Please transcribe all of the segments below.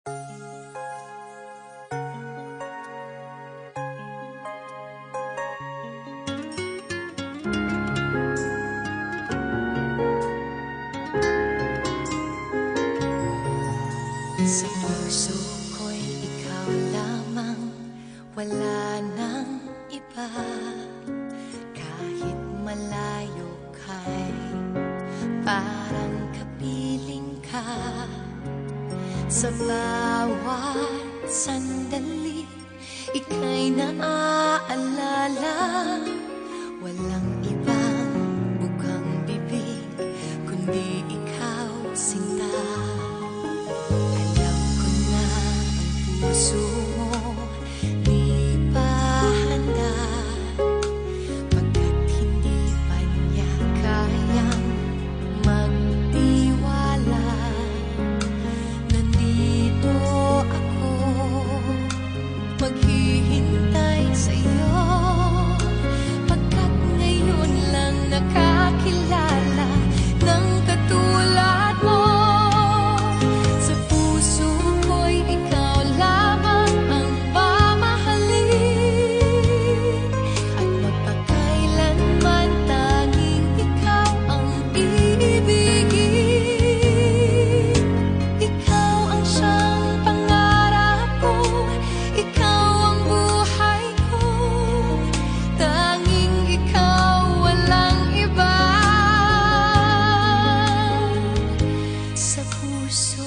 Sa puso ko'y ikaw lamang, wala nang iba. Kahit malayo ka'y parang kapiling ka. Sa bawat sandali, ika'y naaalala. Walang ibang bukang bibig, kundi ikaw, sinta. Puso mo di pa handa, pagkat hindi pa niya kayang magtiwala. Nandito ako, maghihintay sa'yo, pagkat ngayon lang nakakilala ng katulad mo. Sa puso ko'y ikaw lamang ang mamahalin, at magpakailanman tanging ikaw ang iibigin. Ikaw ang siyang pangarap ko, ikaw ang buhay ko, tanging ikaw, walang iba. Sa puso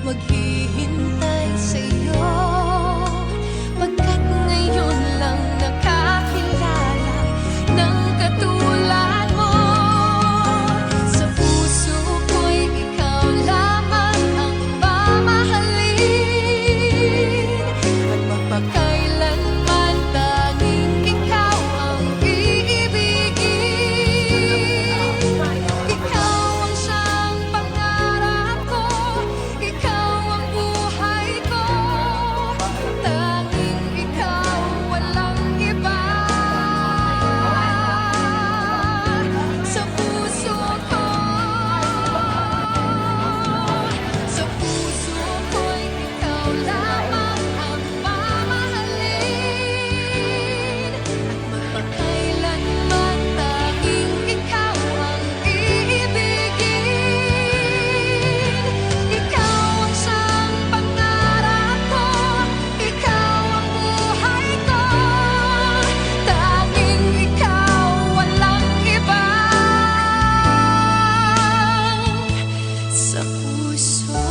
maghihintay sa'yo, pagkat ngayon lang nakakilala ng katulad mo. Sa puso ko'y ikaw lamang ang mamahalin, at magpakailanman tanging ikaw ang iibigin. Ikaw ang siyang pangarap ko, ikaw ang buhay ko, tanging ikaw, walang iba. Sa puso ko, sa puso ko'y ikaw lamang ang mamahalin, at magpakailanman tanging ikaw ang iibigin. Ikaw ang siyang pangarap ko, ikaw ang buhay ko, tanging ikaw, walang iba. Sa puso ko.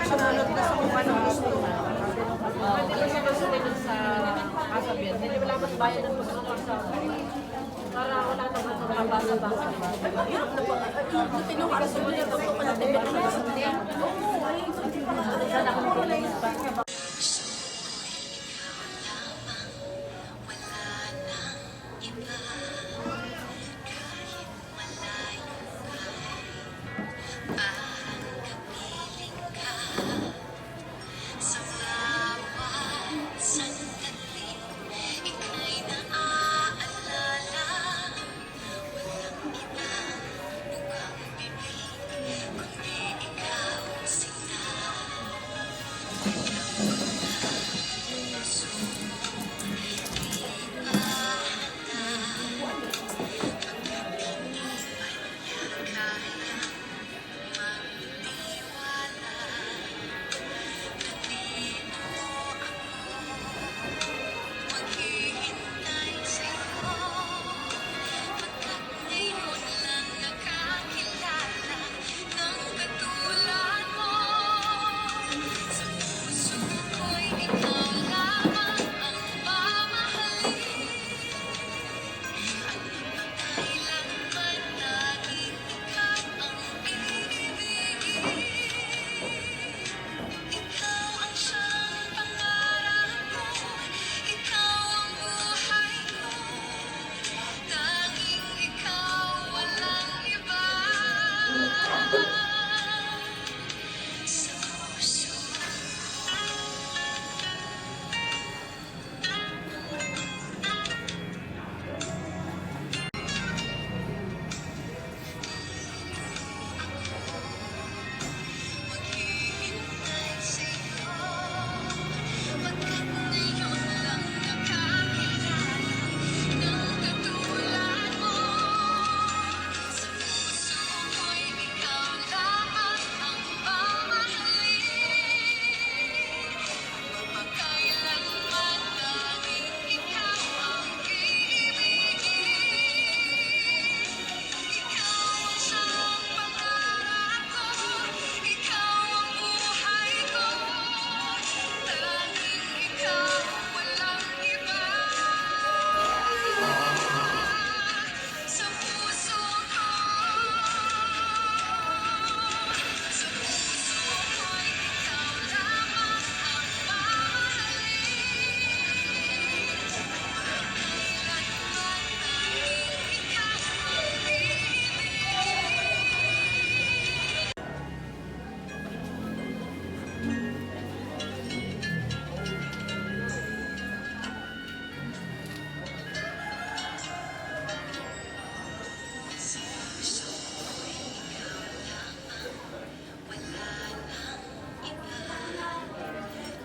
Sumunod na sa kung anong gusto. Pwede ba siya sumunod sa kasabihan? Hindi wala mas bayan ng gusto ko sa para wala naman sa mabasa-basa. Hirap na po. Tinunga ka sumunod na po pala. Hindi ba na sumunod? Oo, ay, sana ako wala yung Sa bawat sandali, ika'y naaalala. Walang ibang mukhang bibig, kundi ikaw sila. Puso mo, di ba handa? Pag-ibig niya kaya magtiwala. Maghihintay sa'yo, pagkat ngayon lang nakakilala ng katulad mo. Sa puso ko'y ikaw lamang ang mamahalin. At magkailanman laging ikaw ang iibigin. Ikaw ang siyang pangarap ko, ikaw ang buhay ko, tanging ikaw, walang iba. Sa puso maghihintay sa'yo, pagkat ngayon lang nakakilala ng katulad mo. Sa puso ko'y ikaw lamang ang mamahalin. Magpakailanman laging ikaw ang iibigin. Ikaw ang siyang pangarap ko, ikaw ang buhay ko, tanging ikaw, walang iba. Sa puso ko, sa puso ko'y ikaw lamang ang mamahalin. Kailanman tanging ikaw ang iibigin. Sa puso ko'y ikaw lamang, wala nang iba.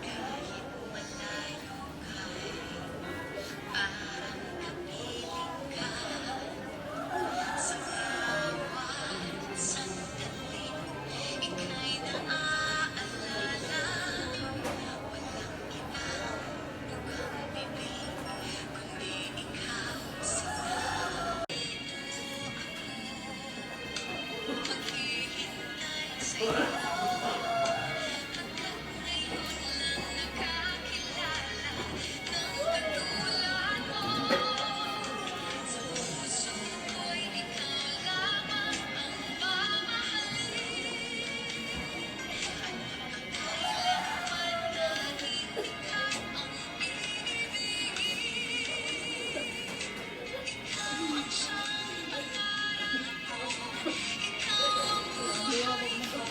Kahit malayo ka'y parang kapiling ka. Sa bawat sandali, ika'y naaalala. Walang ibang mukhang bibig, kundi ikaw sila. Maghihintay sa'yo, pagkat ngayon lang nakakilala ng katulad mo. Sa puso ko'y ikaw lamang ang mamahalin. At magpakailanman laging ikaw ang iibigin. Ikaw ang siyang pangarap ko, ikaw ang buhay ko,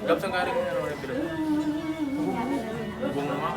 Gab sa garing mo na bilog. Bubong mo.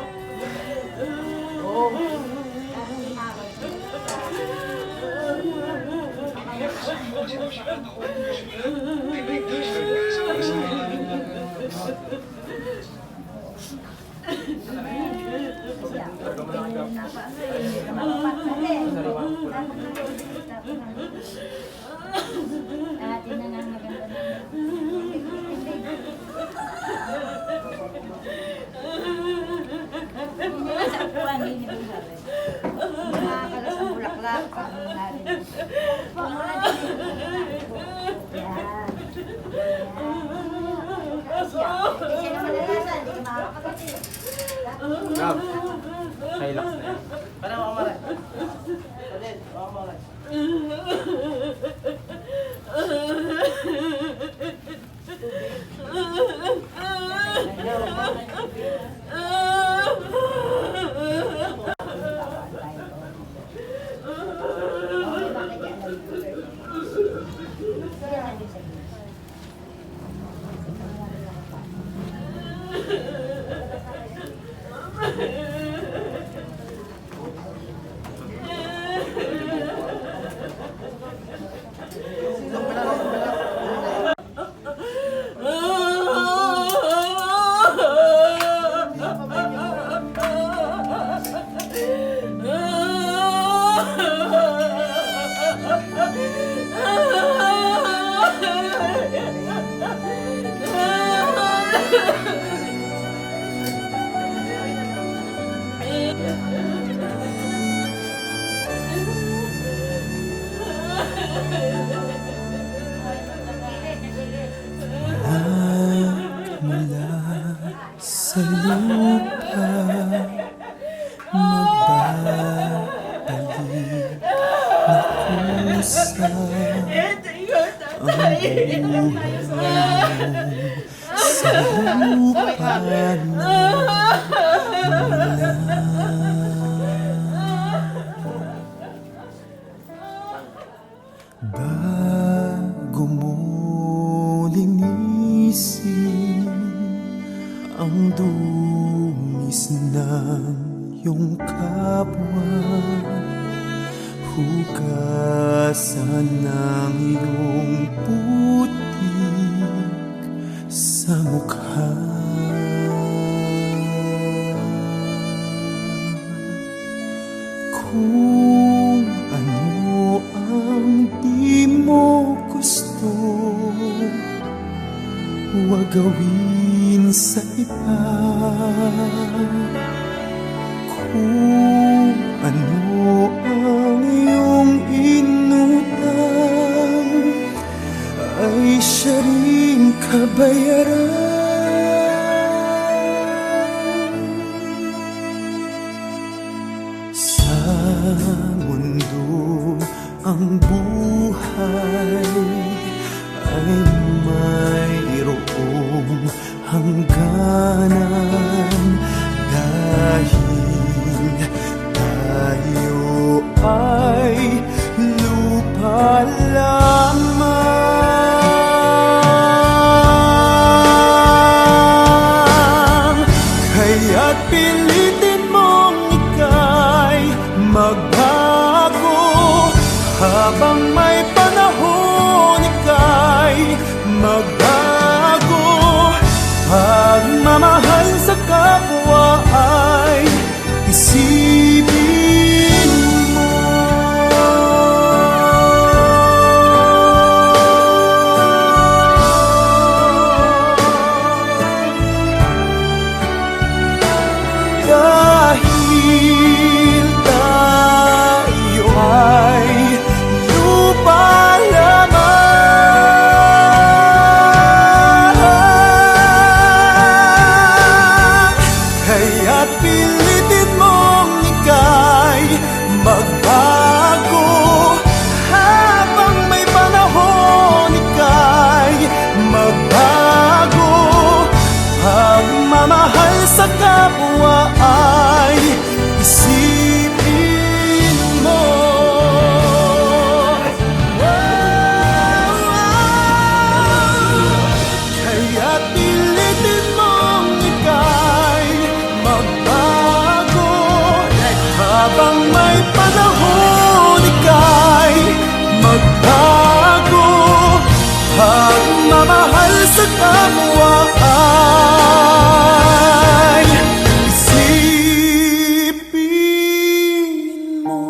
Gab. Relax na yan. Parang ako maray. Palit, ako maray. Mula sa lupa magbabalik na kusa ang buhay mo sa lupa na bago mo linisin ang dungis ng iyong kapwa, hugasan ng iyong putik sa mukha. Kung ano ang di mo gusto, huwag gawin sa iba. Kung ano ang iyong inutang, ay siya rin kabayaran. hangganan dahil tayo ay lupa lamang. Kaya't pilitin mong ika'y magbago habang may panahon, ika'y magbago. Pagmamahal sa kapwa ay isipin mo. Dahil tayo ay lupa lamang, kaya't pilitin mong ika'y magbago habang may panahon, ika'y magbago. Pagmamahal sa kapwa ay isipin mo. Kaya't pilitin mong ika'y magbago habang may panahon, ika'y magbago. Pagmamahal sa kapwa ay isipin mo.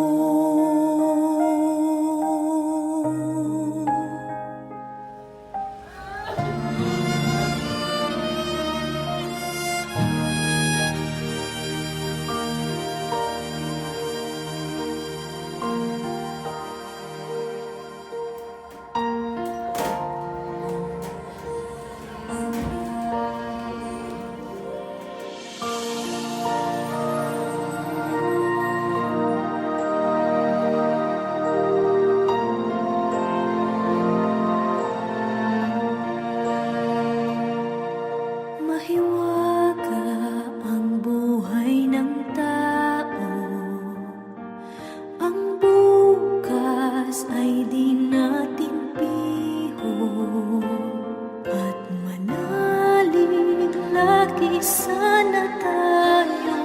Mahiwaga ang buhay ng tao, ang bukas ay di natin piho, at manalig lagi sana tayo.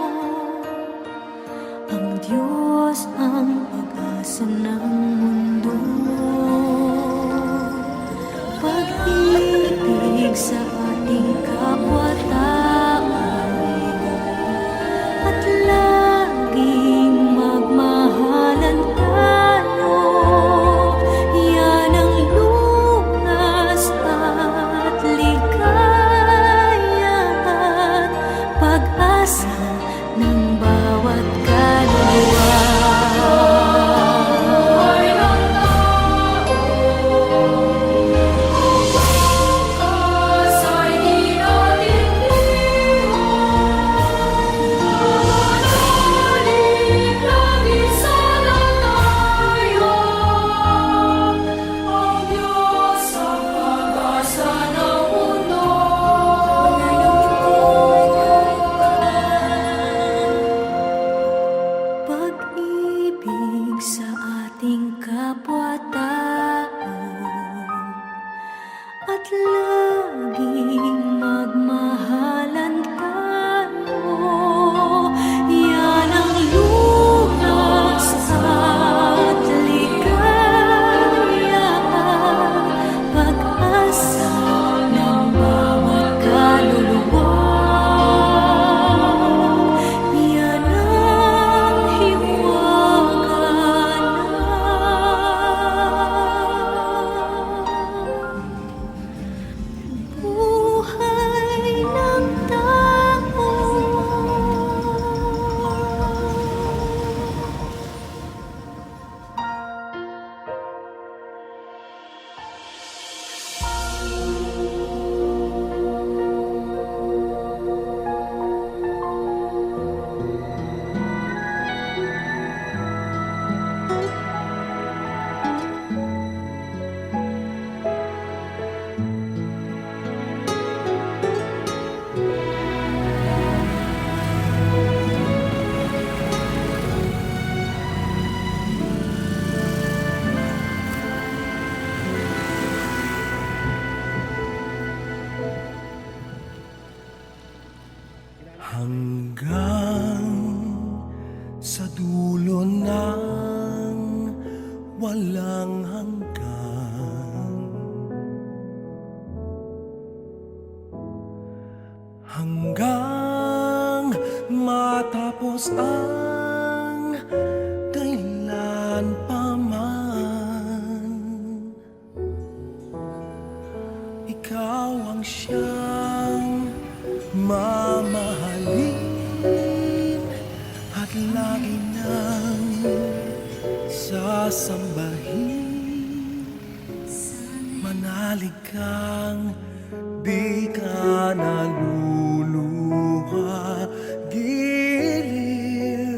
Ang Diyos ang pag-asa ng mundo, pag-ibig sa ating kapwa-tao, at laging magmahalan tayo. Yan ang lunas at ligaya at hanggang sa dulo ng walang hanggan, hanggang matapos ang kailan pa man. Ikaw ang siyang mamahalin at lagi nang sasambahin. Manalig kang di ka naluluha, giliw.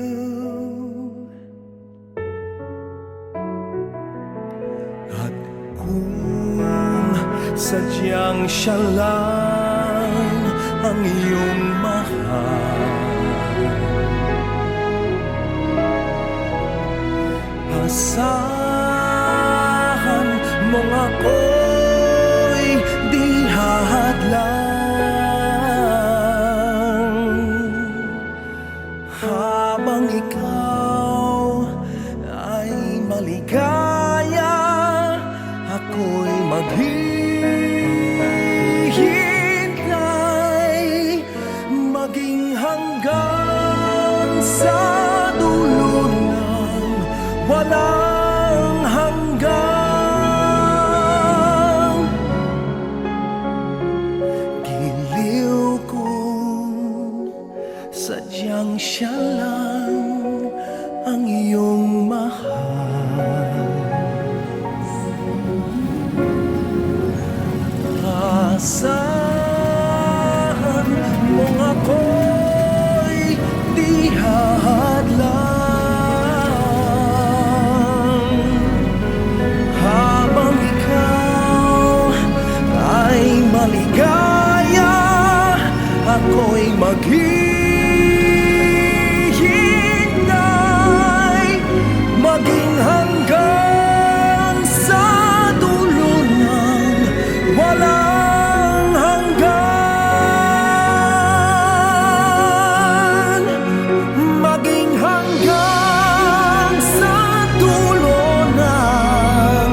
At kung sadyang siya lang ang iyong mahal, asahan mong ako'y di hahadlang. Habang ikaw ay maligaya, ako'y maghihintay, maging hanggang sa dulo ng walang hanggan. Giliw kung sadyang siya lang ang iyong mahal. Asahan mong ako'y di hahadlang. Habang ikaw ay maligaya, ako'y maghihintay, maging hanggang sa dulo ng walang hanggan. Maging hanggang sa dulo ng,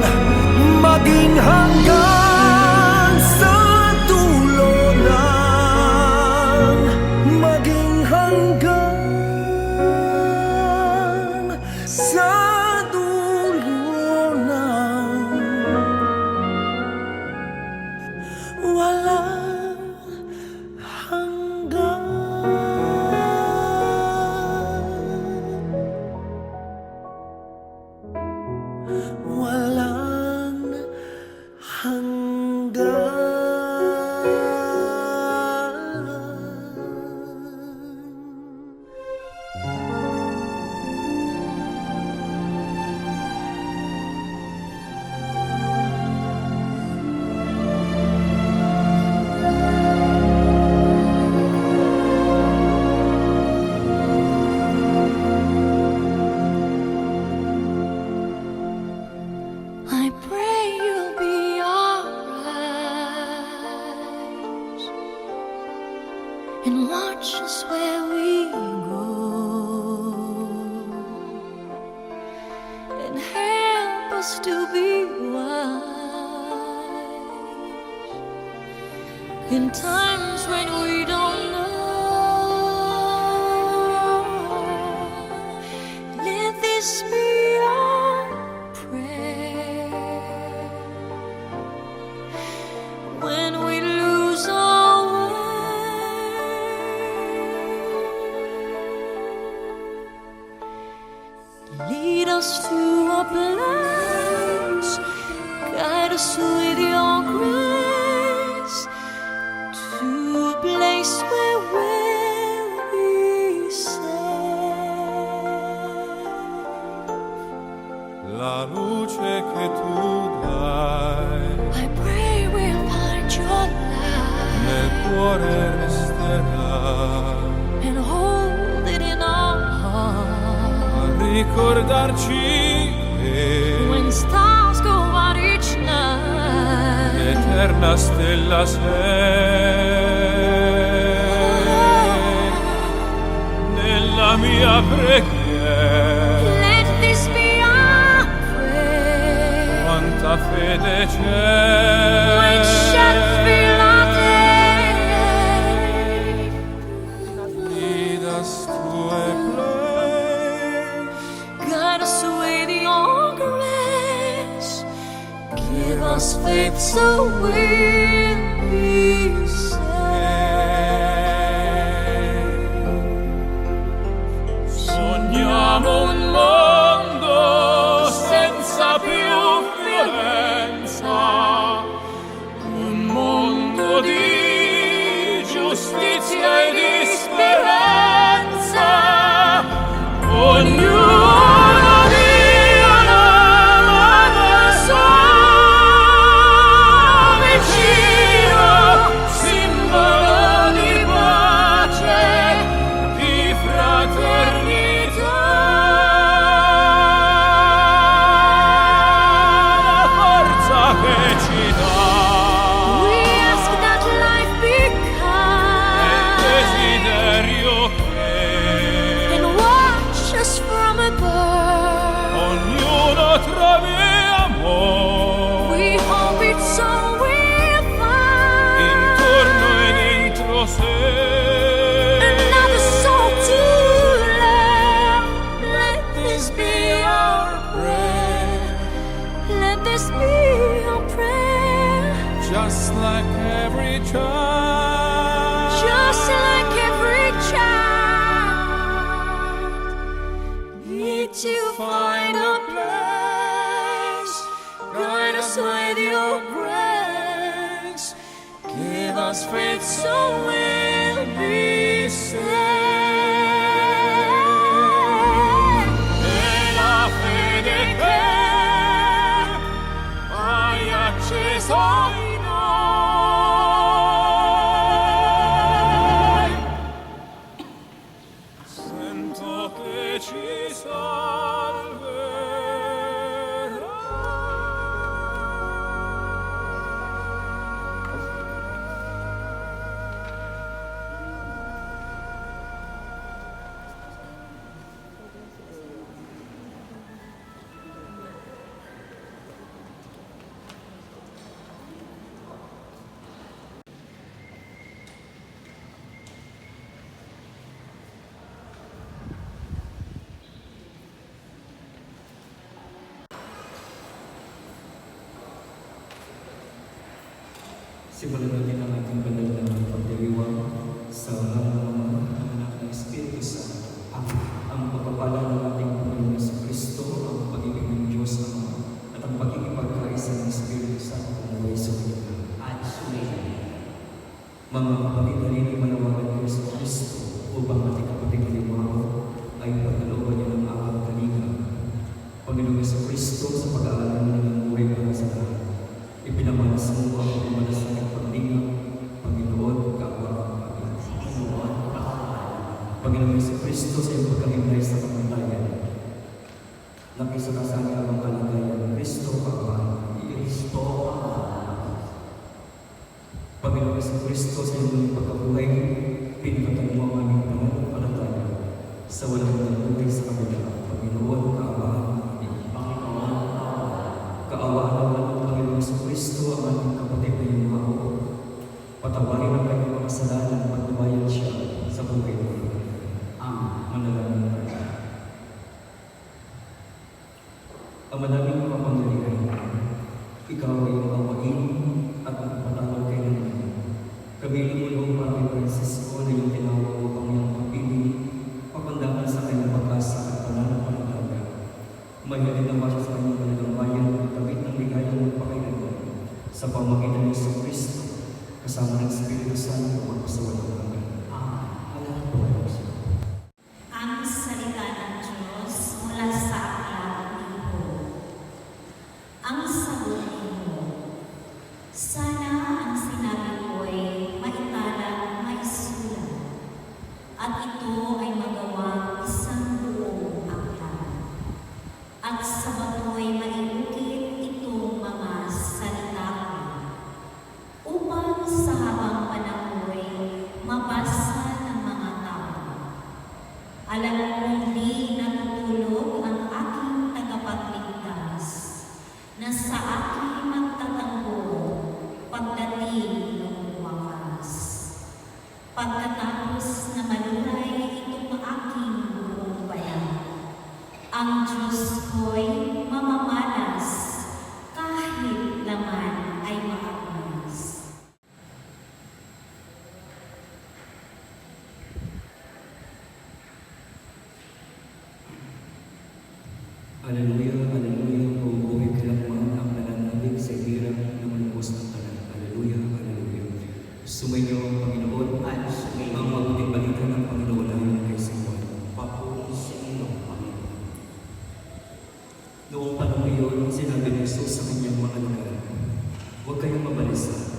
maging hanggang sa dulo ng, maging hanggang sa dulo ng walang hanggan. Walang hanggan. I pray you'll be alright and watch us where we go and help us to be wise in times when we don't know. Let this be our prayer when we lose our way. Lead us to a place, guide us with your grace, to a place where we'll be safe. La luce che tu dai I pray we'll find your light nel cuore resterà, and hold it in our heart. ricordarci che When stars go out each night, l'eterna stella sei. preghiera. Let this be our prayer. Quanta fede c'è. Which shall fill our day. Lead us to a place. Guide us with your grace. Give us faith so we'll be saved. Sogniamo un mondo senza più violenza, un mondo di giustizia e di speranza. Ognuno dia la mano al suo vicino, simbolo di pace, di fraternità. La forza che ci dà We ask that life be e il kind desiderio che and watch us from above. ognuno trovi amore We hope it's all we'll find. intorno e dentro sé. Another soul to love. Let this be our prayer. Let this be our prayer. Just like every child, Just like every child, need to find a place. Guide us with your grace. Give us faith so we'll be saved. e la fede che hai acceso in noi. Sento che ci Simulan natin ang ating banal na pagdiriwang sa ngalan ng Ama, ng Anak, ng Espiritu Santo. Ang pagpapala ng ating Panginoon sa Kristo, ang pag-ibig ng Diyos Ama, at ang pagiging pagkaisa ng Espiritu Santo na way sa kanila. At sumayin. Mga kapatid, halina't manawagan kayo sa Kristo upang ating kapatid Limao ay pagkalooban niya ng aking kalinga. Panginoon sa Kristo, sa pag-aaral niya ng buhay para sa lahat. Ipinamalas mo ang pagmalasakit paglinga, Panginoon, kaawaan kami. Panginoon sa Kristo, sa iyong pagkahimlay sa kamatayan. Nakisakasama ang kalagayan, Kristo, kaawaan kami. Kristo, Panginoon sa Kristo, sa iyong pagkabuhay, pinagatan mo ang aming pananampalataya sa walang nagbuhay sa kabila. Panginoon, kaawaan kami. Kaawaan naman ang Panginoon sa Kristo ang ating kapatid na Limao. Patawarin ang kanyang mga kasalanan at lumayan siya sa buhay mo. Manalangin tayo. Ama naming makapangyarihan, ikaw ay makawain at magpatawad kay namin. Kami lumulong para kay Francisco na yung tinawag upang iyong pagpili, papandangan sa kanyang pag-asa at pananampalataya. Mahihalin naman siya sa kanyang kanilang bayan at tabit ng ligayang magpakailangan sa pamagitan ng Iso Kristo, kasama ng Espiritu Santo magpasawalang hanggan. Amen. Ang salita ng Diyos mula sa aklat ni Job. Ang sagot ni Job, sana ang sinabi ko'y maitalang maisulat, at ito ay magawa isang buong aklat. At sa bato'y maiukit itong mga salita ko, upang sa habang panahon Pagkatapos na maluray itong aking buong bayan, ang Diyos ko'y mamamalas kahit naman ay maagmas. Hallelujah, hallelujah, bubuhay ka lang man ang nananalig sa hirap na malubos ng tanan. Hallelujah, hallelujah. Sumayo ang Panginoon at ang mabuting balita ng Panginoon ayon kay Simon. Papuri sa iyo, Panginoon. Noong panahon iyon, sinabi ni Jesus sa kanyang mga lugar, huwag kayong mabalisa.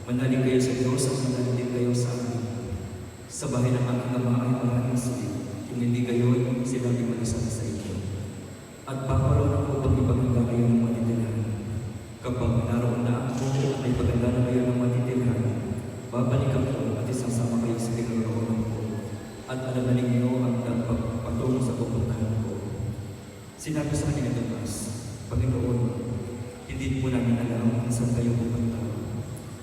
Manalig kayo sa Diyos at manalig din kayo sa amin. Sa bahay ng aking ama ay maraming silid. Kung hindi kayo, sinabi malisan sa inyo. At paparoon ako pag ipaganda kayo ng matitirahan. Kapag naroon na ako at may paganda na kayo ng matitirahan, babalik ako at isasama kayo sa kinaroonan ko. At alalaling niyo ang patungo sa pupuntahan ko. Sinabi sa kanya ni Tomas, Panginoon, hindi po namin alam kung saan kayo pupunta.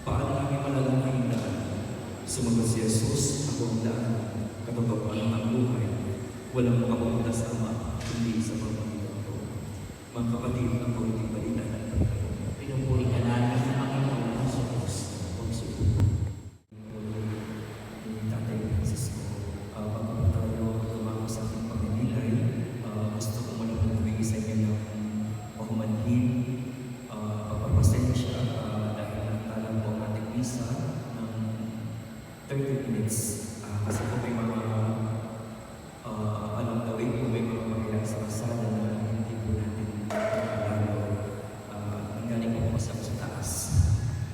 Paano namin malalaman ang daan? Sumagot si Jesus, ako ang daan, katotohanan ng buhay. Walang makapunta sa Ama, kundi sa pamamagitan. Mga kapatid, ang mabuting balita ng Panginoon. Pinupuri ka namin sa Panginoon ang Diyos. Tatay Francisco, bago tayo tumako sa ating pagninilay, gusto ko muna bumigay sa inyo ng pahumanhin, pagpapasensya dahil nagtalang po ang ating misa ng 30 minutes. Kasi po may mga alam gawin po, may mga mangyayari sa kasada na hindi po natin lalo. Ang galing po sa taas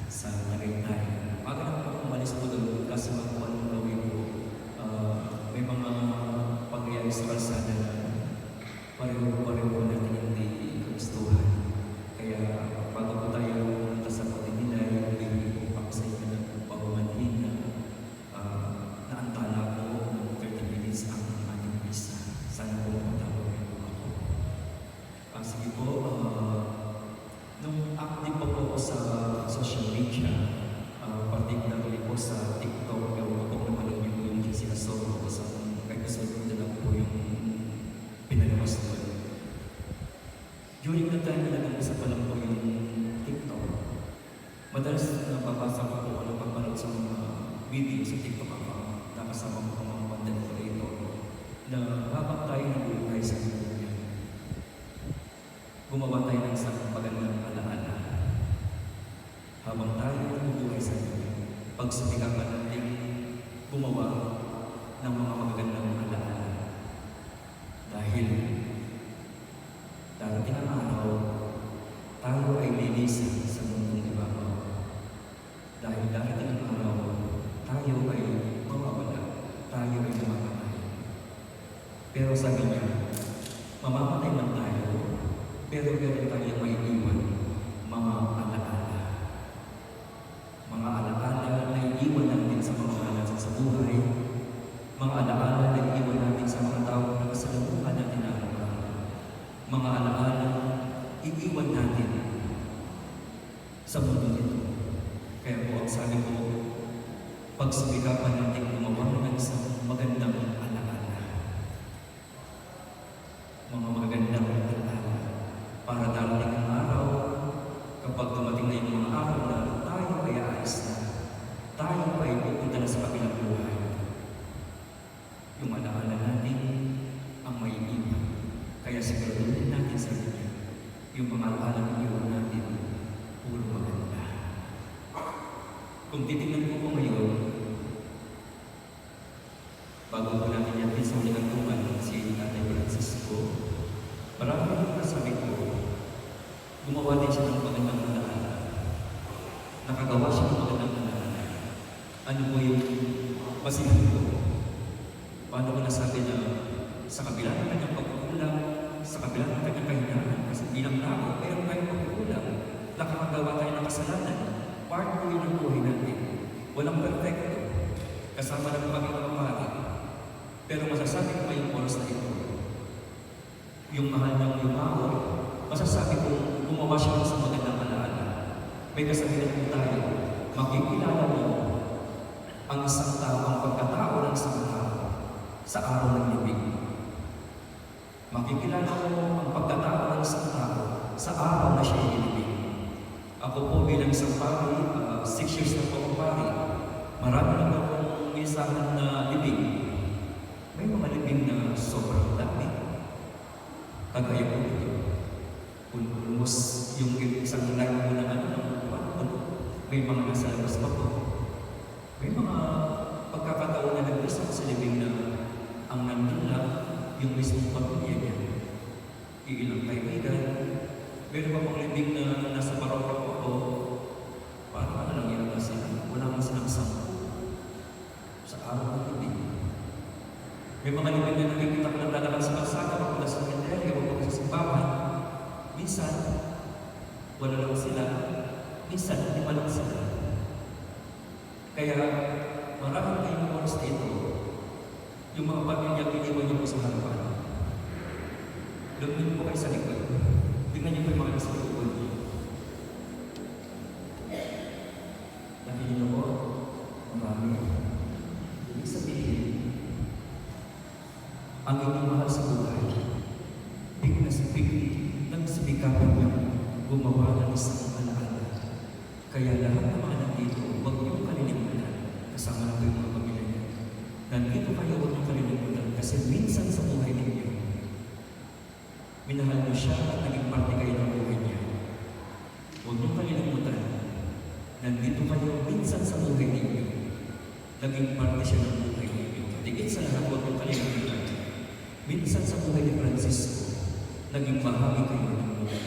sa Tagaytay. Magandang po umalis po doon kasi kung anong gawin po, may mga pangyayari sa kalsada na pareho po natin hindi kagustuhan. Kaya bago po tayo punta sa pagninilay, bigay po ako sa inyo ng pahumanhin na naantala po ng 30 minutes ang ating misa. Sana po matawag po ako. Sige po, nung active po ako sa social media, particularly po sa TikTok, pero po napanood yung sinasaw ko sa episode ko na lang po yung pinalabas doon. During the time na nag-umpisa pa lang po yung TikTok, madalas nababasa ko po ano pagpanood sa mga video sa TikTok ako, nakasama ko ang mga content creator na habang tayo nabuhay sa mundo, gumawa tayo ng isang magandang alaala. Habang tayo nabubuhay sa mundo, pagsumikapan natin gumawa ng mga magagandang alaala. Dahil darating ang araw, tayo ay lilisan sa mundong ibabaw. Dahil darating ang araw, tayo ay mawawala, tayo ay mamamatay. Pero sabi niya, mamamatay man tayo, pero meron tayong may iwan, mga alaala. Mga alaala na iiwan natin sa mga halasan sa buhay, mga alaala na iiwan natin sa mga tao na kasalamuhan natin na araw-araw. Mga alaala iiwan natin sa mundo nito. Kaya po ang sabi ko, pagsumikapan natin gumawa ng isang magandang alaala. Mga magandang alaala. Para darating ang araw, kapag dumating na yung mga araw na tayo ay aayos na, tayo ay pupunta na sa kabilang buhay. Yung alaala natin ang may iwan. Kaya siguraduhin natin sa inyo, yung mga alaala ng iwan natin, puro maganda. Kung titignan ko po ngayon, bago po natin yan sa ulit ang tuman, si Tatay Francisco, marami ang nasabi ko, gumawa din siya ng magandang alaala. Nakagawa siya ng magandang alaala. Ano po yung masihan ko? Paano ko nasabi na sa kabila ng kanyang pagkukulang, sa kabila ng kanyang kahinaan, kasi bilang tao, mayroon tayong pagkukulang, nakakagawa tayo ng kasalanan. Part po yun ang buhay natin. Walang perfecto. Kasama ng Panginoon Pari. Pero masasabi ko ngayong oras na ito, yung mahal niyang yumaon, masasabi ko, gumawa siya sa magandang alaala. May kasabihan po tayo, makikilala mo ang isang tao, ang pagkatao ng isang tao sa araw ng libing. Makikilala mo ang pagkatao ng isang tao sa araw na siya ilibing. Ako po bilang isang pari, 6 years na po akong pari, marami na akong isahan na libing. May mga libing na sobrang dami. Kagaya po ito. Almost yung isang line mo na may mga nasa labas pa po. May mga pagkakataon na nag-isa sa libing na ang nandun lang yung mismong pamilya niya. Iilang kaibigan. Meron pa pong libing na nasa parokya po ako. Parang ano lang yan ba sila? Wala mang silang sampo sa araw ng libing. May mga libing na nakikita ko ng lalakad sa kalsada, papunta sa cemetery, papunta sa simbahan. Minsan, wala lang sila. Minsan, hindi pa lang sila. Kaya, maraming kayong oras dito, yung mga pamilya iniwan niyo po sa harapan. Lumilin po kayo sa likod. Tingnan niyo po yung mga nasa likod niyo. Nakikita niyo po, marami. Ibig sabihin, ang inyong mahal sa buhay, nagsibikapan niyo gumawa ng isang alaala. Kaya lahat ng mga nandito, huwag niyong kalilimutan. Kasama na po yung mga pamilya niya. Nandito kayo, huwag niyong kalilimutan. Kasi minsan sa buhay ninyo, minahal mo siya at naging parte kayo ng buhay niya. Huwag niyong kalilimutan. Nandito kayo minsan sa buhay ninyo. Naging parte siya ng buhay ninyo. Tigit sa lahat, huwag niyong kalilimutan. Minsan sa buhay ni Francisco, naging bahagi kayo ng buhay niya.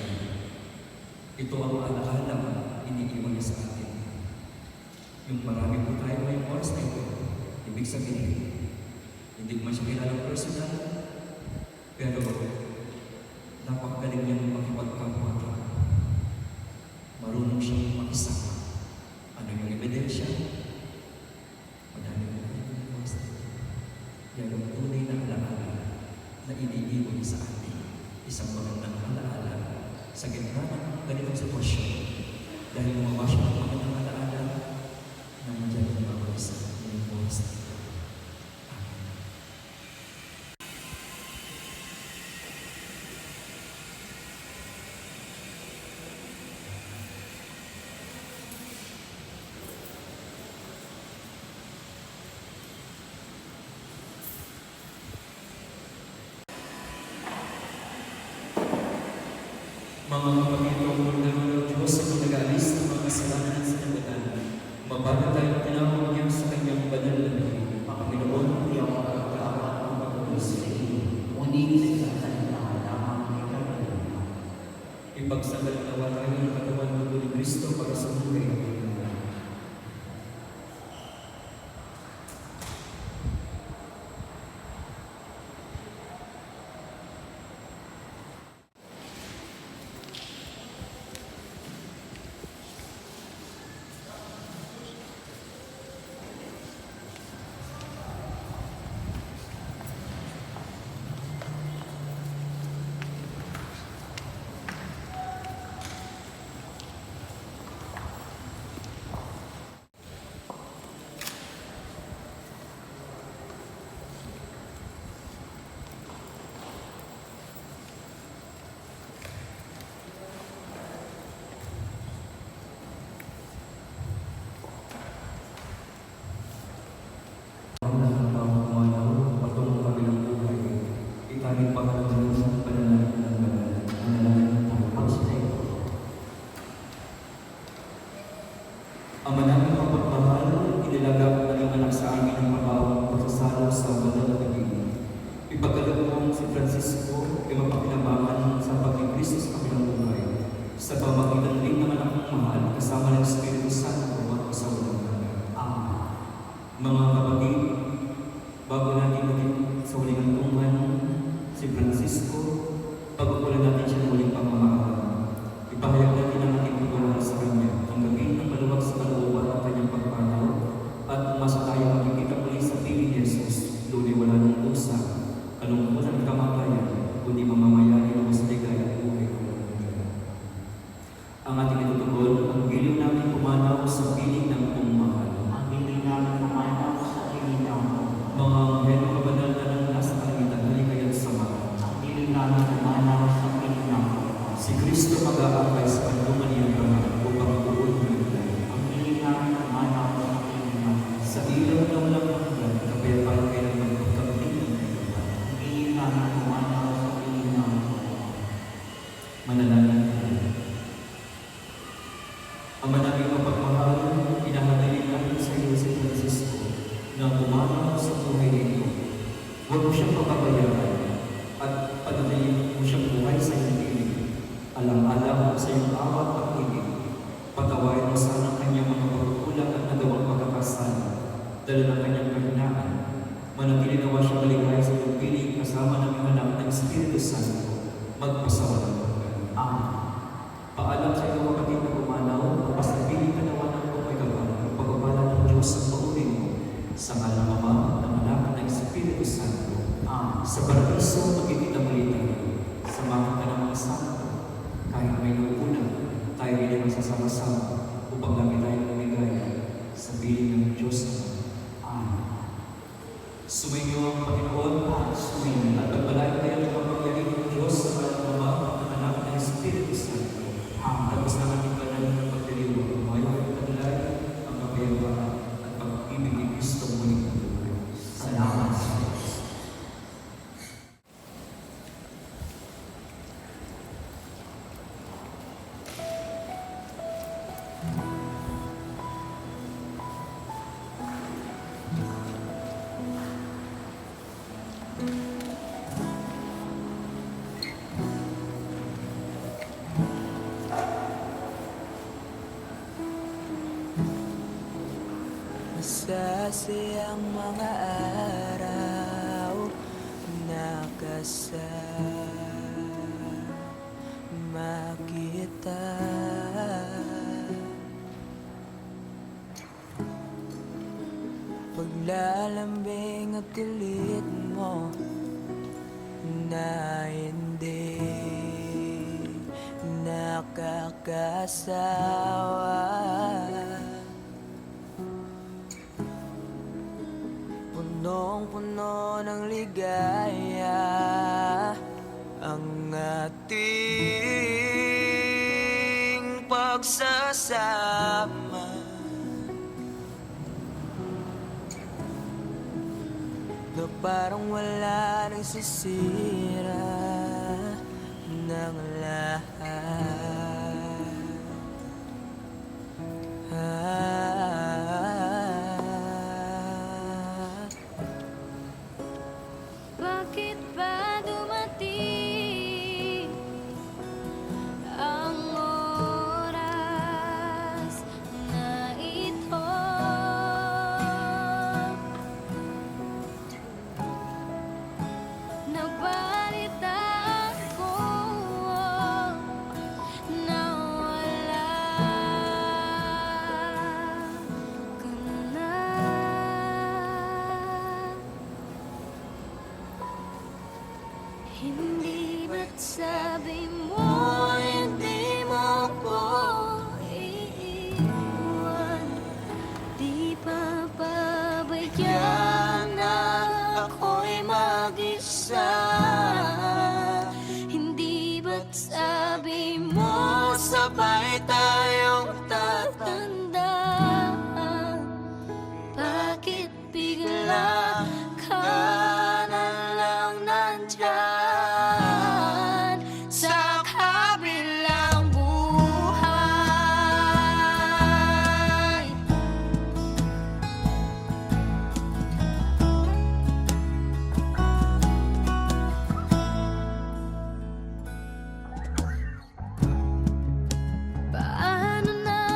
Ito ang alaala iniiwan niya sa atin. Yung marami po tayo ngayong oras na ito, ibig sabihin, hindi ko man siya kilala personal, pero napakagaling niyang makipagkapwa. Marunong siyang makisama. Ano yung ebidensya? Madami mo kayo ngayong oras na ito. Yan ang tunay na alaala na iniiwan niya sa atin. Isang magandang alaala sa gitna ng ganitong sitwasyon. Dahil gumawa siya ng magandang alaala na nandiyan ang bawat isa ng oras na ito. Amen. Mga kapatid ko, ng Diyos ang nag-aalis ng mga kasalanan sa nabatan. Mabagal tayong tinawag niya sa kanyang banal na name. Panginoon, iyong pagkakataon ang pagpulos sa iyo. Ngunit sa kanilang lamang ay kanilang. Ipagsagal nawa tayo ng katawan ng ni Kristo para sa buhay. Ama namin ang pagmamahal, inilagap na iyong anak sa amin ang pagkawang pagsasalo sa banal na pag-ibig. Ipagkaloob mong si Francisco ay mapakinabangan sa pag-Kristo sa kanilang buhay. Sa pamagitan rin ng anak mong mahal, kasama ng Espiritu Santo at sa walang hanggan. Amen. Mga kapatid, bago natin sa huling hantungan si Francisco, pagkukulan natin siya ng huling pamamahalan. Ipahayag natin ang ating pagkulan sa kanya. Tanggapin ang maluwag sa kalooban ng kanyang pagpanaw at umasa tayo makikita muli sa piling ni Jesus, luloy wala ng dusa, kalungkutan at kamatayan, kundi mamamayani ng mas ligaya at buhay ko. Ang ating itutugon, ang giliw namin pumanaw sa piling ng pumahal. Ang piling namin pumanaw pumanaw sa buhay nito. Huwag mo siyang papabayaan at padalayin mo siyang buhay sa iyong piling. Alang-alang sa iyong awat at ibig. Patawarin mo sana ang kanyang mga pagkukulang at nagawang pagkakasala. Dala ng kanyang kahinaan. Manatili nawa siya maligaya sa iyong piling kasama ng anak ng Espiritu Santo. Magpasawa ng hanggan. Amen. Paalam sa iyong kapatid na pumanaw, pasapiling ka nawa ng pagpapala ng Diyos ang paunin mo. Sa ngalang Ama, ng Anak, ng Espiritu Santo. Amen. Sa paraiso, magkikita muli tayo. Samahan ka ng mga santo. Kahit may nauuna, tayo rin ay magsasama-sama upang kami tayo lumigaya sa piling ng Diyos Ama. Amen. Sumainyo ang Panginoon, sumainyo at pagpalain kayo ng kapangyarihan ng Diyos sa ngalang Ama, ng Anak, ng Espiritu Santo. Tapos na ating banal ng pagdiriwang, umayaw at taglay ang kapayapaan at pag-ibig ni Kristo muling patuloy. Salamat sa Diyos. Masasayang mga araw nakasama kita. Paglalambing at kulit mo na hindi nakakasawa. Punong-puno ng ligaya ang ating pagsasama. Na parang wala nang sisira ng lahat. Bakit ba dumating ang oras na ito? Nagbalita ako na wala ka na. Hindi ba't sabi mo hindi mo ko iiwan? Di pa pabayaan na ako'y mag-isa. Hindi ba't sabi mo sabay tayong tatanda? Bakit bigla ka na lang nandyan sa kabilang buhay? Paano na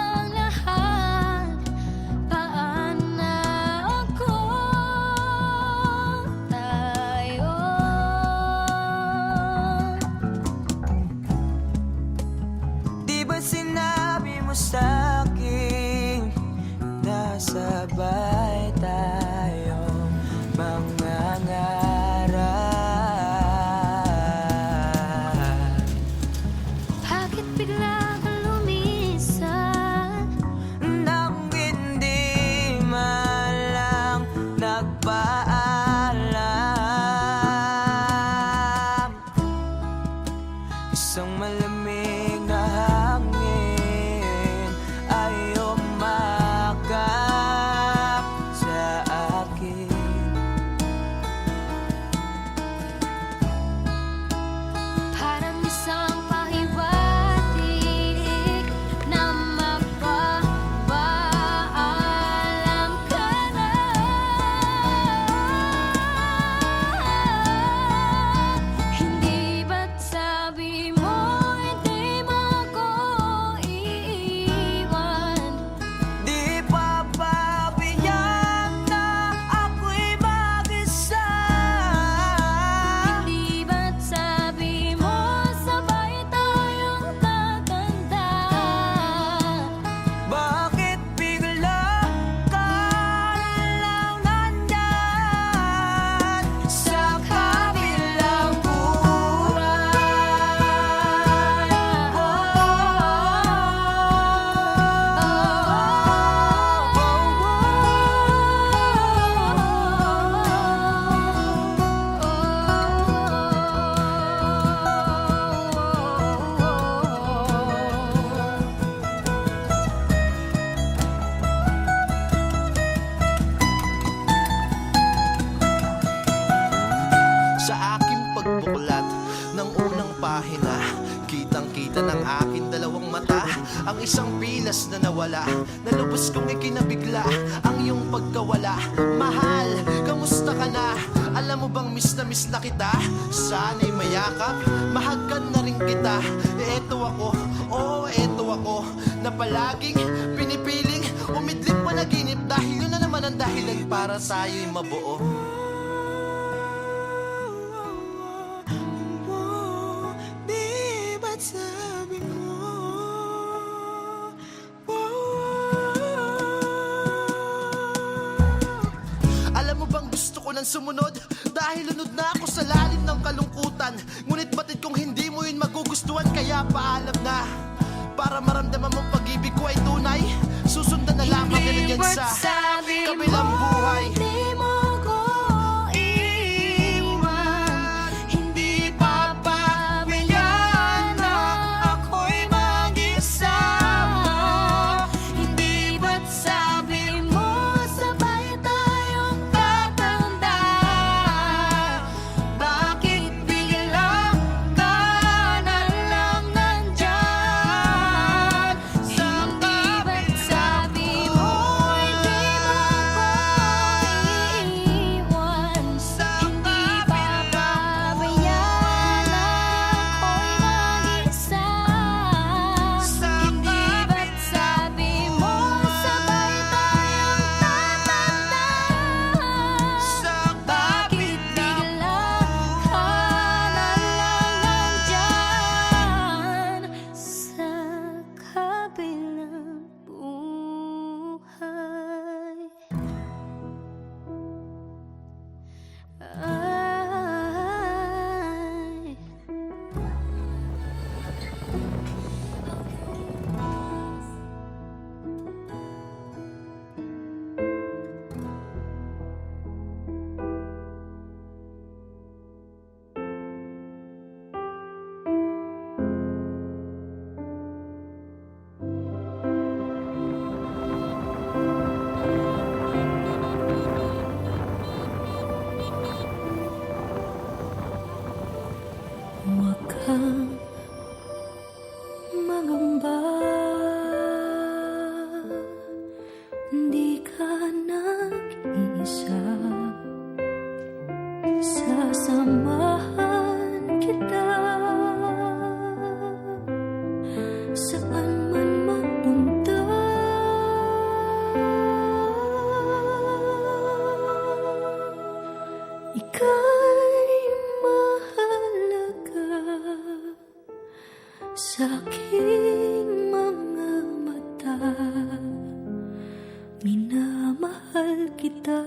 isang bilas na nawala. Nalubos kong ikinabigla ang iyong pagkawala. Mahal, kamusta ka na? Alam mo bang miss na kita? Sana'y mayakap, mahagkan na rin kita. Eto ako, oo eto ako, na palaging pinipiling umidlip panaginip. Dahil yun na naman ang dahilan para tayo'y mabuo. Di ba't sabi mo? Alam mo bang gusto ko nang sumunod? Dahil lunod na ako sa lalim ng kalungkutan. Ngunit batid kong hindi mo yun magugustuhan, kaya paalam na. Para maramdaman mong pag-ibig ko ay tunay, susundan na lamang nila dyan sa kabilang buhay. Di mo ko iiwan, hindi papabayaan na ako'y mag-isa. Hindi ba't sabi mo sabay tayong tatanda? Bakit biglang ka na lang nandyan? Hindi ba't sabi mo hindi mo ko iiwan? Hindi papabayaan na ako'y mag-isa. Hindi ba't sabi mo sabay tayong tatanda? Bakit biglang ka na lang nandyan sa kabilang buhay? Ay. Huwag kang mangamba, hindi ka nag-iisa. Sasamahan kita saan man magpunta. Ika'y mahalaga sa aking mga mata. Minamahal kita.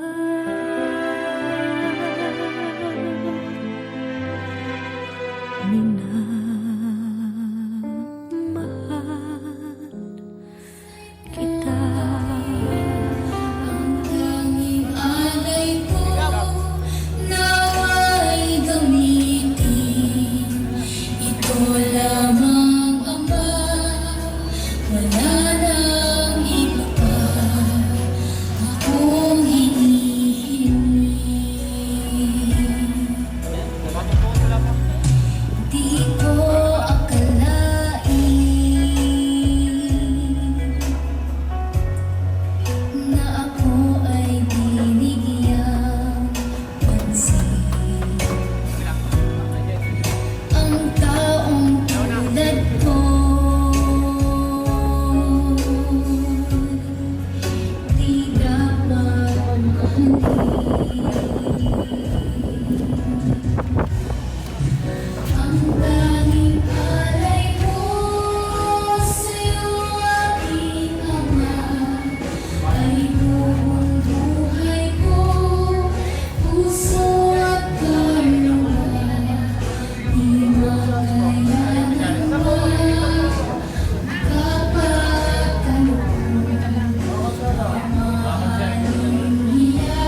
Minamahal kita. Ang tanging alay ko nawa'y gamitin. Ito lamang Ama, wala nang iba pa akong hinihiling. Di ko akalain na ako ay binigyang pansin. Ang taong tulad ko di dapat mahalin. Ang tanging alay ko sa'yo, aking Ama, ay buong buhay ko, puso at kaluluwa. Di makayanan mo kapagtanong. Mahalin niya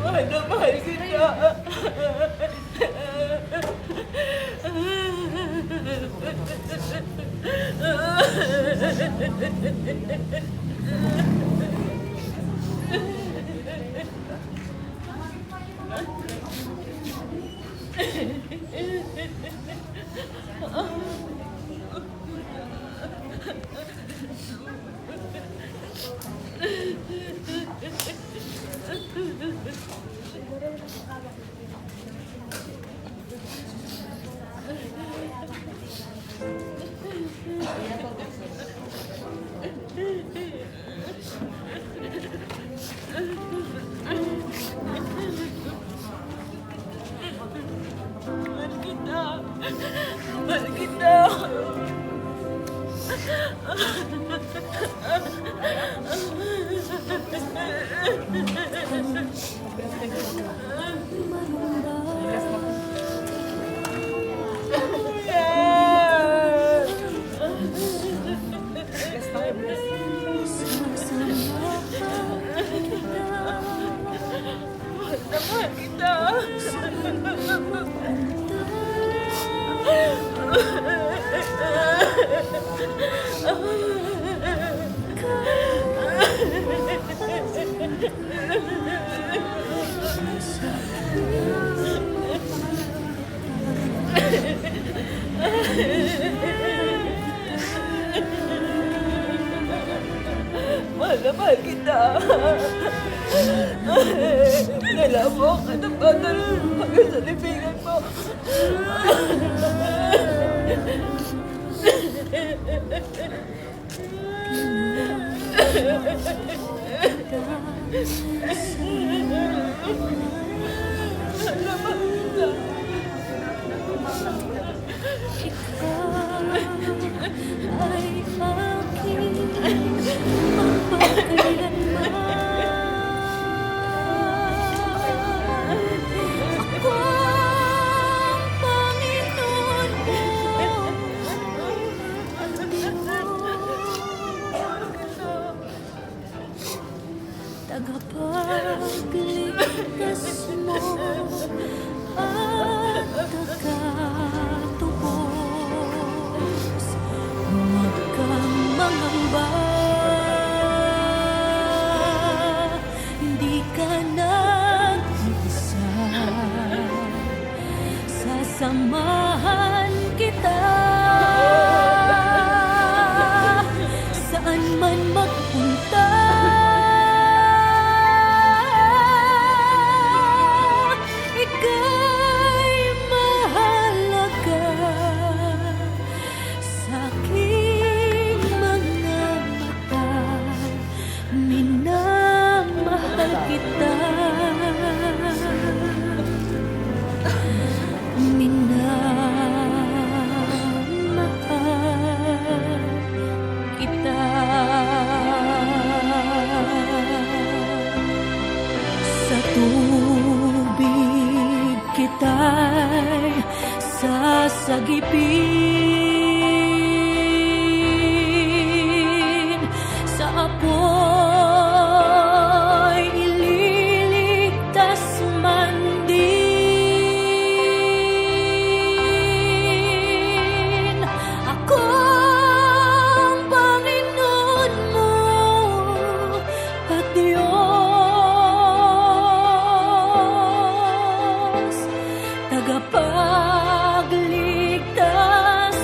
Mahal na mahal kita. Mahal kita. Mahal kita. Mahal kita. Mahal na mahal kita. Kailangan mo ang katapatan hanggang sa libingan mo. Tagapagligtas mo at tagatubos. Huwag kang mangamba, hindi ka nag-iisa. Sasamahan kita saan man magpunta. Sa tubig kita'y sasagipin, sa apoy ililigtas man din. Ako ang Panginoon mo at Diyos, tagapagligtas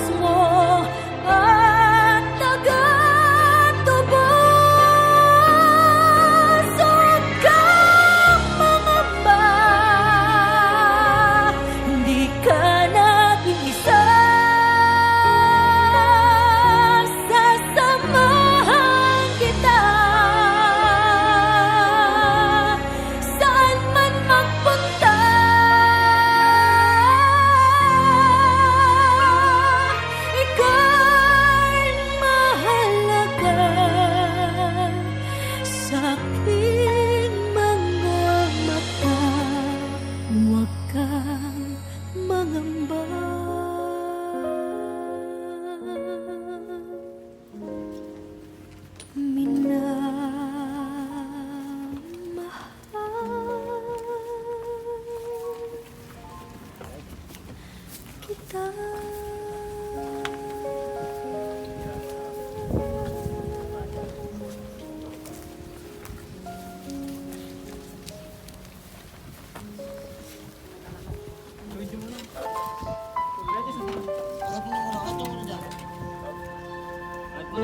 Sa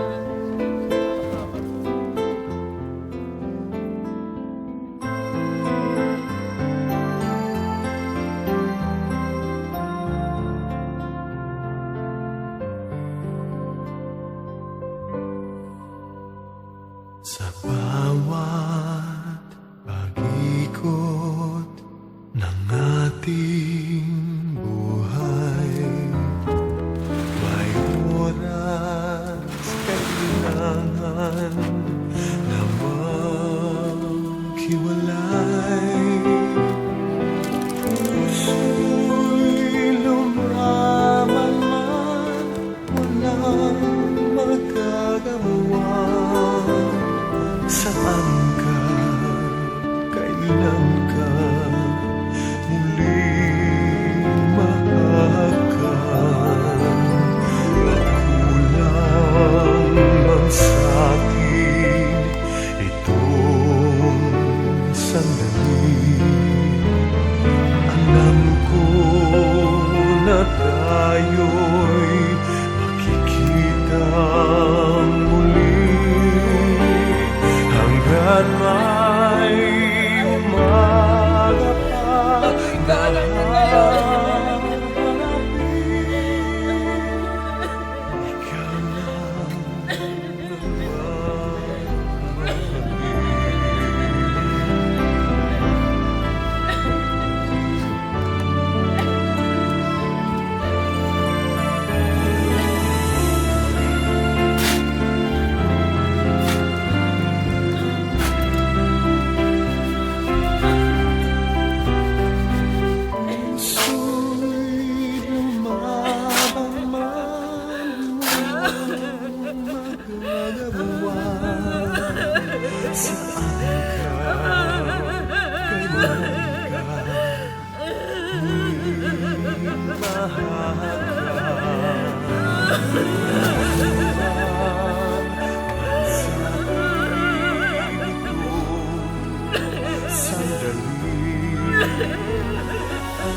bawat pag-ikot ng ating buhay, may oras kailangan na maghiwalay. Puso'y lumaban man, walang magagawa. Saan ka, kailan ka muling mahagkan? Nagkulang man sa'kin itong sandali. Alam ko na tayo'y makikita muli. Hanggang may umaga pa, mahanapin ikaw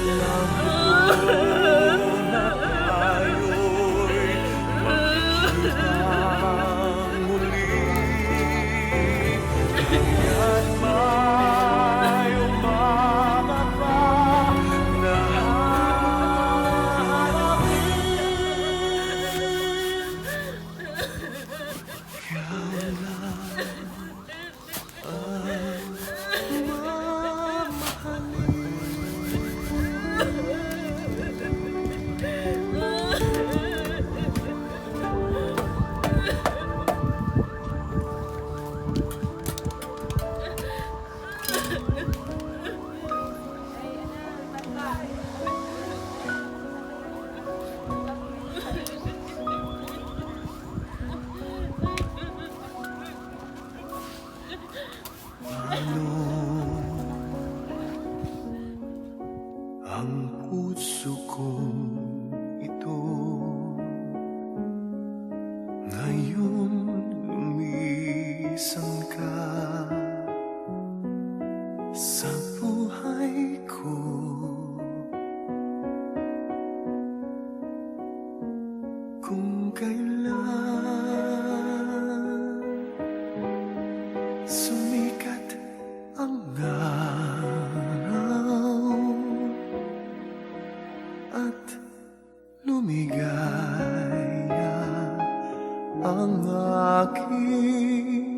lang ang puso ko ito. Ngayon lumisan ka sa buhay ko. Kung kailan sumikat ang araw at lumigaya ang aking